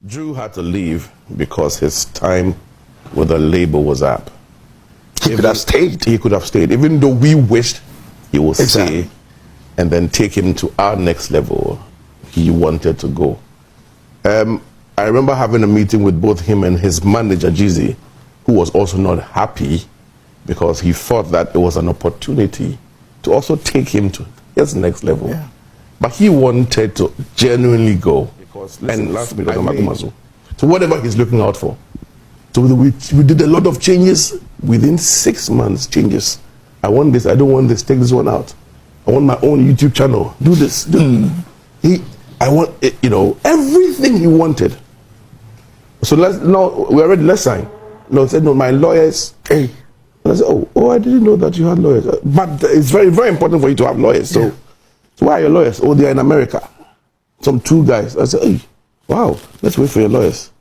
Drew had to leave because his time with the label was up. He could have stayed. He could have stayed, even though we wished he would stay and then take him to our next level. He wanted to go. I remember having a meeting with both him and his manager, Jeezy, who was also not happy because he thought that it was an opportunity to also take him to his next level. Yeah. But he wanted to genuinely go. Because Lasmid, so whatever he's looking out for. So we did a lot of changes within 6 months. Changes. I want this. I don't want this. Take this one out. I want my own YouTube channel. Do this. I want it, everything he wanted. So we're ready. Let's sign. No, he said no. My lawyers. Hey. And I said, oh, I didn't know that you had lawyers. But it's very, very important for you to have lawyers. So why are your lawyers? Oh, they're in America. Some 2 guys. I said, hey, wow, let's wait for your lawyers.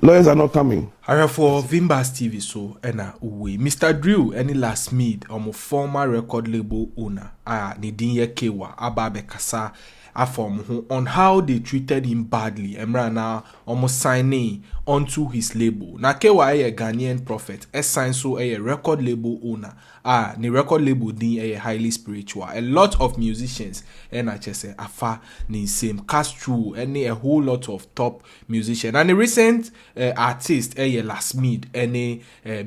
Lawyers are not coming. For Vimbas TV, so we Mr. Drew, any Lasmid, former record label owner, Nidinye Kaywa, Ababe Kasa, on how they treated him badly. Emrana almost signing onto his label. Na Kaywa a Ghanaian prophet, sign so a record label owner. The record label din a highly spiritual. A lot of musicians and I just say afa ni same cast through any a whole lot of top musicians. And the recent artist Lasmid and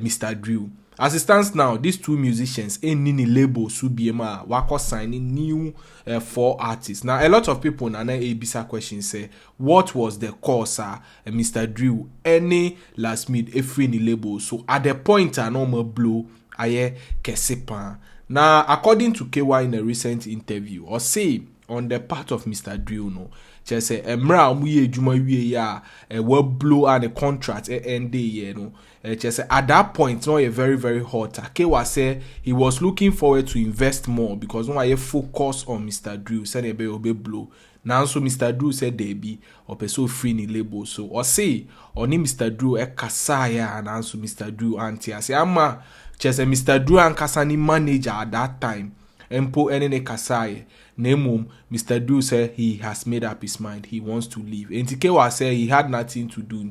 Mr. Drew. As it stands now, these 2 musicians ain't any label subiema wako signing new 4 artists. Now a lot of people na ABC question say what was the cause Mr. Drew any Lasmid free ni label. So at the point I normal blow aye kesipa. Now according to Kaywa in a recent interview or say on the part of Mr. Drew no just say emra muye juma wie ya we blow and a contract end day no just say at that point no a very very hot. Kaywa say he was looking forward to invest more because no I focus on Mr. Drew said e be blow. Now so Mr. Drew said they be or so free ni label so or say oni Mr. Drew kasaya and also Mr. Drew anti say ama just say Mr. Drew and kasani manager at that time empo ene kasaya. Nemum, Mr. Drew said he has made up his mind. He wants to leave. And Kaywa said he had nothing to do.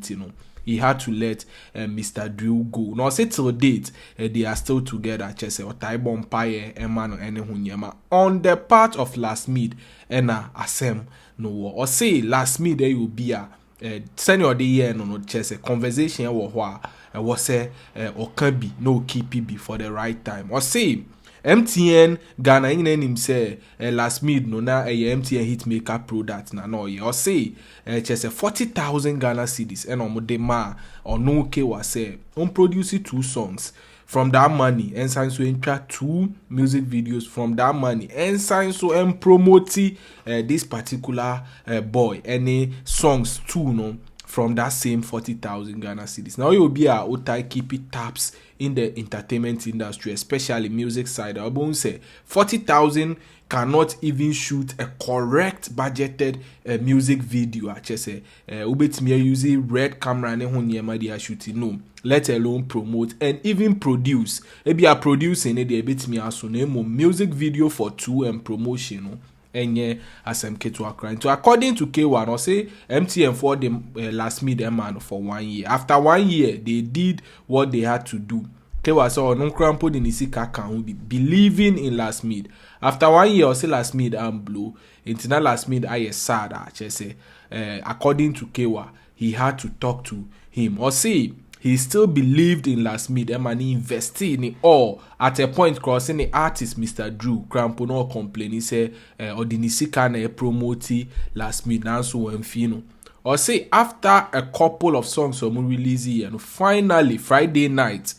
He had to let Mr. Drew go. Now, say till date, they are still together. Chese or Taibon Paye, Emman or Enehunyama. On the part of Lasmid, Ena Asem no or say Lasmid there will be a senior the year no chese conversation or was say or can be no keep it for the right time. Or say MTN Ghana in him say Lasmid no na MTN hitmaker product na no ye or say just 40,000 Ghana cedis and omodema or no Kaywa say produce 2 songs from that money and sign so enter 2 music videos from that money and sign so and promote this particular boy any songs too no from that same 40,000 Ghana cedis. Now you will be a otai keep it taps in the entertainment industry, especially music side. I won't say 40,000 cannot even shoot a correct budgeted music video. I just say ubetimi using red camera ne ho niema dia shooting no, let alone promote and even produce. Maybe a producing it dey betimi aso na music video for 2 and promotion no. Enye asem to accra. So according to Kaywa, no say MTN for the Lasmid man for 1 year. After 1 year, they did what they had to do. Kaywa saw no crampo in isika can be believing in Lasmid. After 1 year, say Lasmid and blue. Internal Lasmid I sad. Say according to Kaywa, he had to talk to him or say he still believed in Lasmid and he invested in it all. At a point, crossing the artist Mr. Drew, Crampo no complain. He say, or the Nisika na promote Lasmid and so Pαinfυlly. Or say after a couple of songs from release and finally Friday night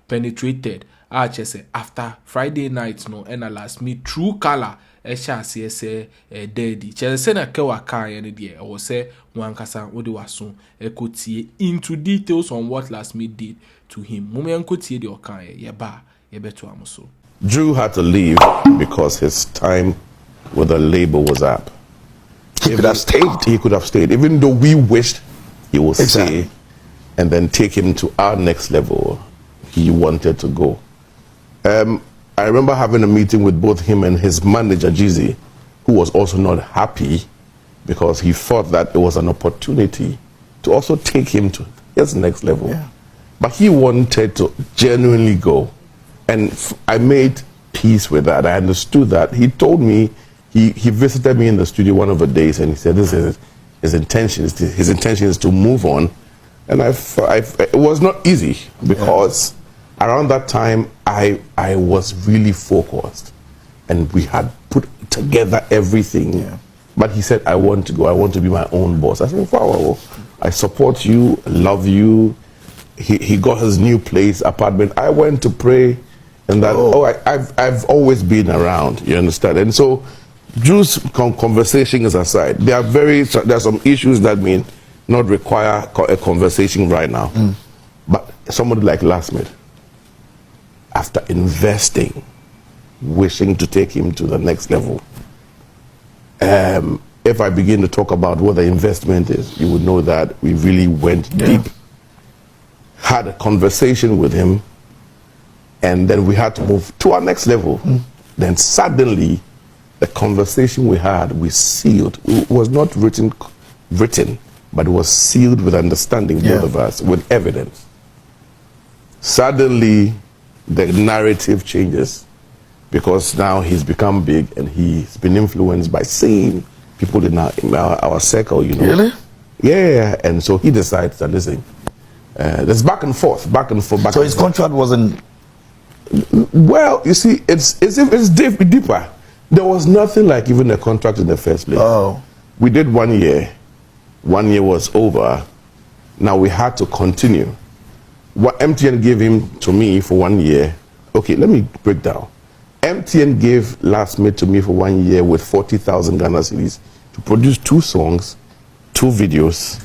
penetrated. I just say after Friday night no and Lasmid true color. say daddy. Chese na Kaywa kan any there. I was say one kasa odi waso ekotie into details on what Lasmid did to him. Mummy ankotie the okan ye ba ye beto amuso. Drew had to leave because his time with the label was up. He could have stayed. He could have stayed, even though we wished he would stay and then take him to our next level. He wanted to go. I remember having a meeting with both him and his manager, Jeezy, who was also not happy because he thought that it was an opportunity to also take him to his next level. Yeah. But he wanted to genuinely go. And I made peace with that. I understood that. He told me, he visited me in the studio one of the days, and he said this is his intention. His intention is to move on. And it was not easy, because around that time I was really focused, and we had put together everything. Yeah. But he said, I want to go. I want to be my own boss. I said, wow, I support you, love you. He got his new place, apartment. I went to pray, and that, I've always been around, you understand? And so, Drew's conversations aside, there are some issues that may not require a conversation right now. But somebody like Lasmid, after investing, wishing to take him to the next level, if I begin to talk about what the investment is, you would know that we really went deep. Had a conversation with him, and then we had to move to our next level. Then suddenly, the conversation we had, we sealed. It was not written, but it was sealed with understanding, both of us, with evidence. Suddenly, the narrative changes, because now he's become big, and he's been influenced by seeing people in our circle, you know. Really? Yeah, and so he decides that, listen, there's back and forth. So his contract wasn't... Well, you see, it's deeper. There was nothing like even a contract in the first place. Oh. We did 1 year. 1 year was over. Now we had to continue. What MTN gave him to me for 1 year. Okay, let me break down. MTN gave Lasmid to me for 1 year with 40,000 Ghana cedis to produce 2 songs, 2 videos,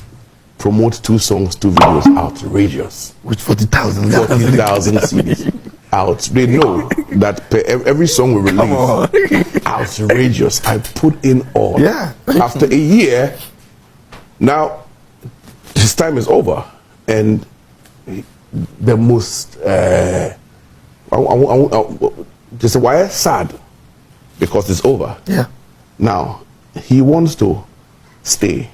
promote 2 songs, 2 videos. Outrageous. With 40,000 40,000 CDs. Out. They know that every song we release, outrageous. I put in all. Yeah. After a year, now his time is over, and the most just why sad, because it's over. Yeah. Now he wants to stay.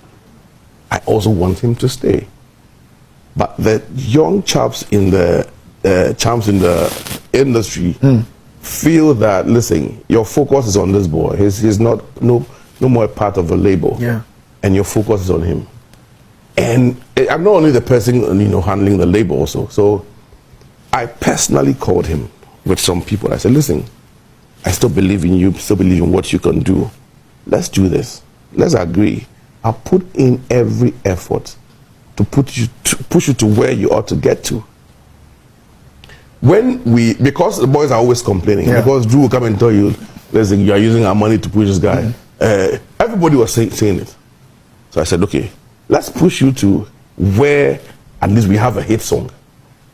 I also want him to stay. But the young chaps in the industry feel that, listen, your focus is on this boy. He's not no more a part of the label. Yeah. And your focus is on him. And I'm not only the person, handling the label also. So I personally called him with some people. I said, listen, I still believe in you, still believe in what you can do. Let's do this. Let's agree. I'll put in every effort to push you to where you ought to get to. Because the boys are always complaining, because Drew will come and tell you, listen, you are using our money to push this guy. Everybody was saying it. So I said, okay, let's push you to where at least we have a hit song.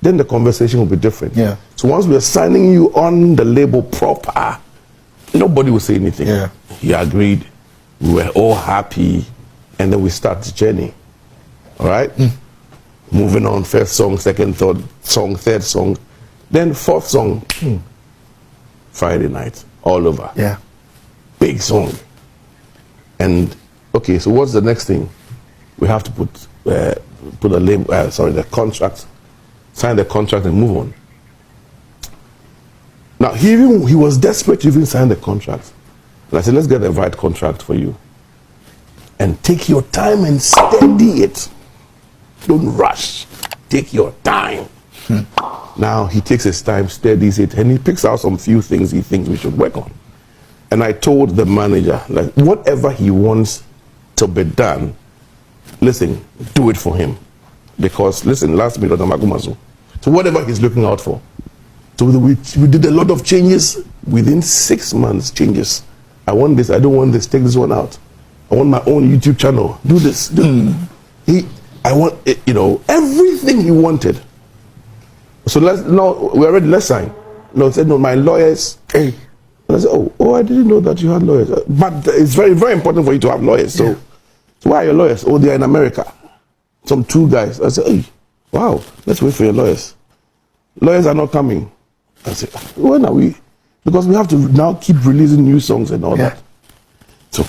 Then the conversation will be different. Yeah. So once we're signing you on the label proper, nobody will say anything. Yeah. He agreed. We were all happy. And then we start the journey. All right? Moving on, first song, second, third song. Then fourth song, Friday night, all over. Yeah. Big song. And, okay, so what's the next thing? We have to put a label, the contract, sign the contract and move on. Now, he was desperate to even sign the contract. And I said, let's get the right contract for you. And take your time and steady it. Don't rush. Take your time. Now he takes his time, steadies it, and he picks out some few things he thinks we should work on. And I told the manager, like, whatever he wants to be done, listen, do it for him. Because, listen, Lasmid on Magumazu. So whatever he's looking out for. So we did a lot of changes within 6 months. Changes. I want this. I don't want this. Take this one out. I want my own YouTube channel. Do this. I want it, everything he wanted. So let's sign. No, said no. My lawyers. Hey, and I said, oh, I didn't know that you had lawyers. But it's very, very important for you to have lawyers. So why are your lawyers? Oh, they are in America. Some 2 guys. I said, hey, wow. Let's wait for your lawyers. Lawyers are not coming. I said, when are we? Because we have to now keep releasing new songs and all that. So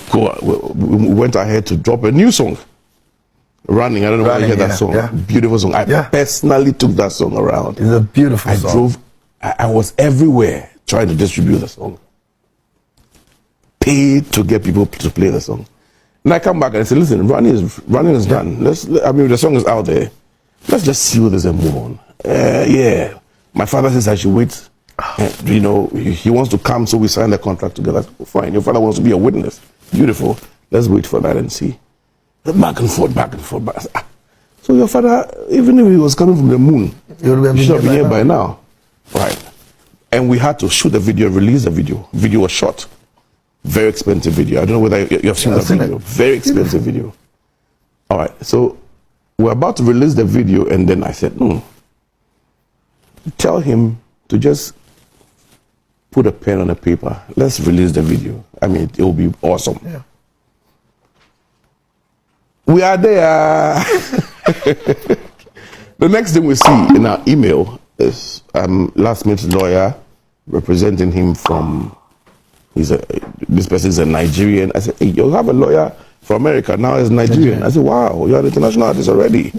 we went ahead to drop a new song. Running. I don't know whether you hear that yeah, song. yeah. Beautiful song. I personally took that song around. It's a beautiful song. I was everywhere trying to distribute the song. Paid to get people to play the song. And I come back and I say, listen, running is done. The song is out there. Let's just seal this and move on. Yeah. My father says I should wait. He wants to come, so we sign the contract together. Fine. Your father wants to be a witness. Beautiful. Let's wait for that and see. Back and forth. So your father, even if he was coming from the moon, he should have been here by now. Right. And we had to shoot the video, release the video. Video was shot. Very expensive video. I don't know whether you have seen that video. Very expensive video. All right. So we're about to release the video, and then I said, tell him to just put a pen on a paper. Let's release the video. I mean, it will be awesome. Yeah. We are there. The next thing we see in our email is Lasmid's lawyer representing him from. This person is a Nigerian. I said, hey, you have a lawyer from America, now he's Nigerian. I said, wow, you're an international artist already.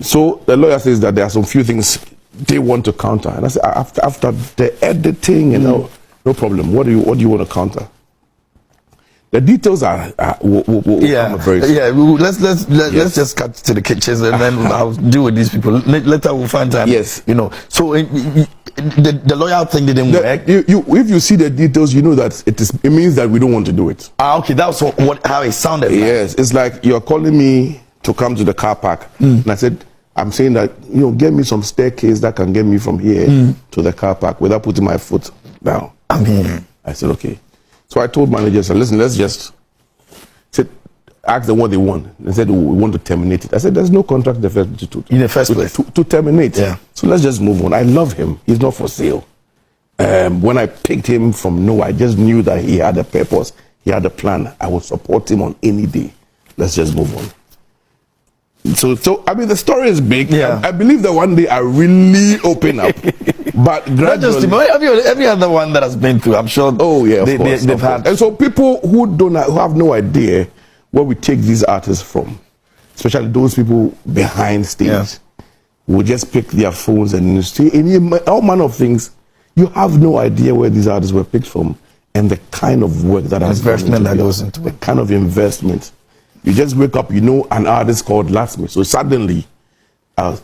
So the lawyer says that there are some few things they want to counter. And I said, after the editing, no problem. What do you want to counter? The details are very soon. Let's just cut to the kitchens and then I'll deal with these people. Later we'll find time. Yes. So the lawyer thing didn't work. If you see the details, you know that it means that we don't want to do it. Okay, that's how it sounded. Yes, it's like you're calling me to come to the car park, and I said, I'm saying that get me some staircase that can get me from here to the car park without putting my foot down. I said, okay. So I told managers, listen, let's just ask them what they want. They said, we want to terminate it. I said, there's no contract in the first place to terminate. Yeah. So let's just move on. I love him. He's not for sale. When I picked him from nowhere, I just knew that he had a purpose. He had a plan. I would support him on any day. Let's just move on. So I mean, the story is big. Yeah. I believe that one day I really open up. But gradually, not just him, every other one that has been through, I'm sure. Oh yeah, of course, they've had. And so people who have no idea where we take these artists from, especially those people behind stage, will just pick their phones and say all manner of things. You have no idea where these artists were picked from and the kind of work that investment that goes into the kind of investment. You just wake up, an artist called Lasmid. So suddenly, I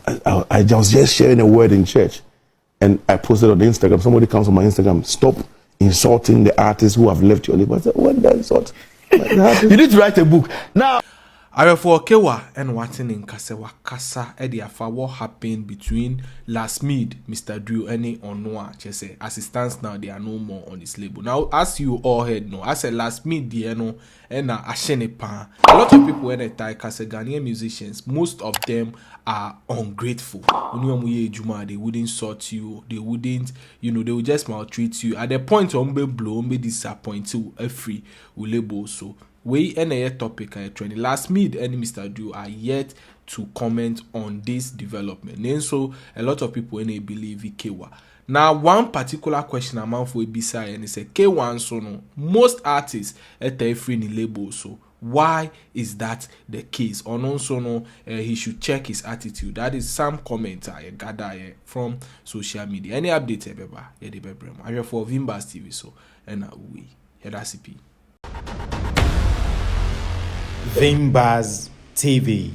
was just sharing a word in church, and I posted on Instagram. Somebody comes on my Instagram, stop insulting the artists who have left your label. I said, what the insult? You need to write a book now. For Kaywa and Watson in Kasa Ediafa, what happened between Lasmid, Mr. Drew, and Onwa, Chese. As it stands now, they are no more on this label. Now, as you all heard, as a Lasmid, and Ashenepa, a lot of people when they tie Kasa Ghanaian musicians, most of them are ungrateful. They wouldn't sort you, they wouldn't, they would just maltreat you. At the point, blow, disappoint you, free, label so. We any topic trending. Lasmid and Mr. Drew are yet to comment on this development. And so a lot of people believe Kaywa. Now one particular question among for Ibisa and say Kaywa so no most artists free in label so why is that the case? Or also no he should check his attitude. That is some comment I gather from social media. Any update ebeba I hear for Vimbas TV so and we that's CP. Vimbas TV.